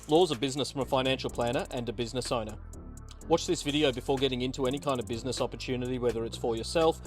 Laws of business from a financial planner and a business owner. Watch this video before getting into any kind of business opportunity, whether it's for yourself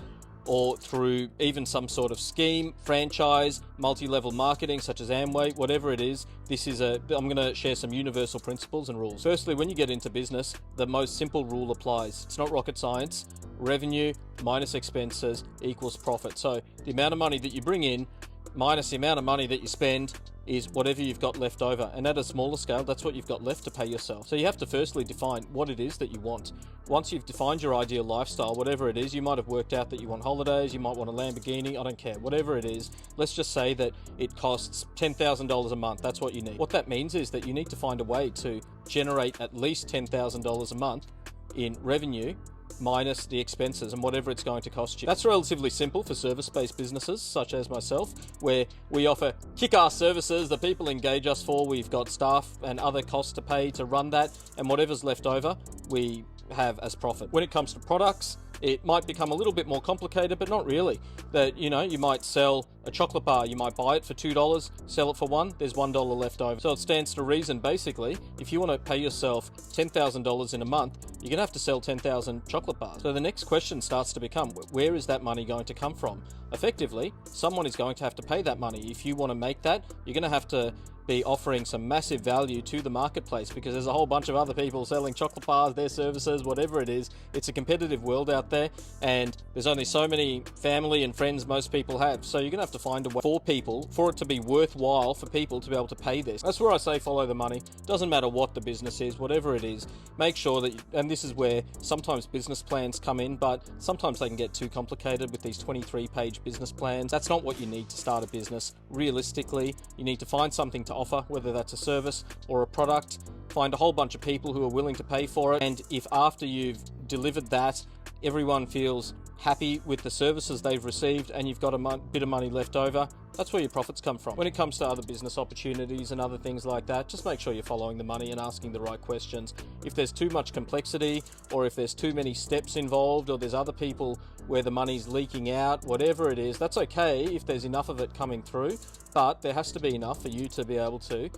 or through even some sort of scheme, franchise, multi-level marketing such as Amway, whatever it is. I'm going to share some universal principles and rules. Firstly, when you get into business, the most simple rule applies. It's not rocket science. Revenue minus expenses equals profit. So the amount of money that you bring in minus the amount of money that you spend is whatever you've got left over. And at a smaller scale, that's what you've got left to pay yourself. So you have to firstly define what it is that you want. Once you've defined your ideal lifestyle, whatever it is, you might have worked out that you want holidays, you might want a Lamborghini, I don't care, whatever it is. Let's just say that it costs $10,000 a month. That's what you need. What that means is that you need to find a way to generate at least $10,000 a month in revenue minus the expenses and whatever it's going to cost you. That's relatively simple for service-based businesses such as myself, where we offer kick-ass services that people engage us for. We've got staff and other costs to pay to run that, and whatever's left over we have as profit. When it comes to products, it might become a little bit more complicated, but not really. That, you might sell a chocolate bar, you might buy it for $2, sell it for $1, there's $1 left over. So it stands to reason, basically, if you want to pay yourself $10,000 in a month, you're going to have to sell 10,000 chocolate bars. So the next question starts to become, where is that money going to come from? Effectively, someone is going to have to pay that money. If you want to make that, you're going to have to be offering some massive value to the marketplace, because there's a whole bunch of other people selling chocolate bars, their services, whatever it is. It's a competitive world out there, and there's only so many family and friends most people have. So you're gonna have to find a way for people, for it to be worthwhile for people to be able to pay this. That's where I say follow the money. Doesn't matter what the business is, whatever it is, make sure that and this is where sometimes business plans come in, but sometimes they can get too complicated with these 23-page business plans. That's not what you need to start a business. Realistically, you need to find something to offer, whether that's a service or a product, find a whole bunch of people who are willing to pay for it, and if after you've delivered that, everyone feels happy with the services they've received and you've got a bit of money left over, that's where your profits come from. When it comes to other business opportunities and other things like that, just make sure you're following the money and asking the right questions. If there's too much complexity, or if there's too many steps involved, or there's other people where the money's leaking out, whatever it is, that's okay if there's enough of it coming through, but there has to be enough for you to be able to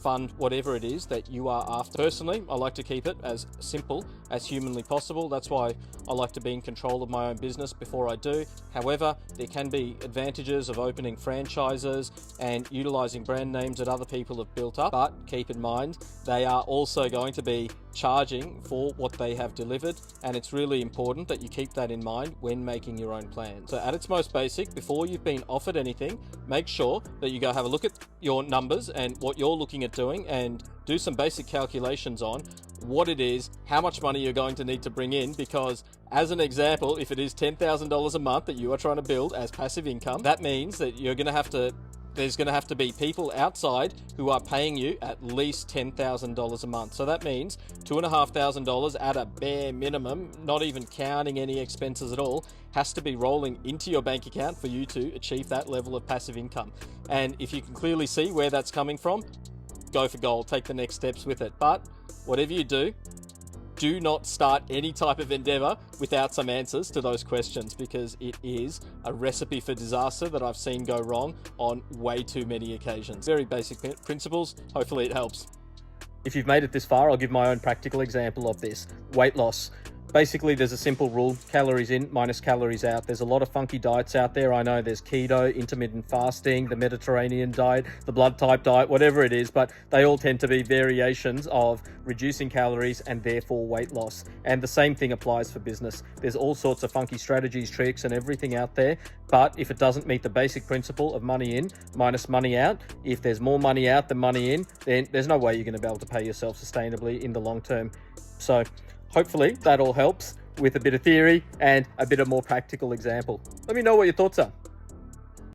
fund whatever it is that you are after. Personally, I like to keep it as simple as humanly possible. That's why I like to be in control of my own business before I do. However, there can be advantages of opening franchises and utilizing brand names that other people have built up, but keep in mind, they are also going to be charging for what they have delivered, and it's really important that you keep that in mind when making your own plan. So at its most basic, before you've been offered anything, make sure that you go have a look at your numbers and what you're looking at doing, and do some basic calculations on what it is, how much money you're going to need to bring in, because as an example, if it is $10,000 a month that you are trying to build as passive income, that means that there's going to have to be people outside who are paying you at least $10,000 a month. So that means $2,500 at a bare minimum, not even counting any expenses at all, has to be rolling into your bank account for you to achieve that level of passive income. And if you can clearly see where that's coming from, go for gold, take the next steps with it. But whatever you do not start any type of endeavor without some answers to those questions, because it is a recipe for disaster that I've seen go wrong on way too many occasions. Very basic principles. Hopefully it helps. If you've made it this far, I'll give my own practical example of this. Weight loss. Basically, there's a simple rule, calories in minus calories out. There's a lot of funky diets out there. I know there's keto, intermittent fasting, the Mediterranean diet, the blood type diet, whatever it is, but they all tend to be variations of reducing calories and therefore weight loss. And the same thing applies for business. There's all sorts of funky strategies, tricks, and everything out there. But if it doesn't meet the basic principle of money in minus money out, if there's more money out than money in, then there's no way you're going to be able to pay yourself sustainably in the long term. So hopefully that all helps with a bit of theory and a bit of more practical example. Let me know what your thoughts are.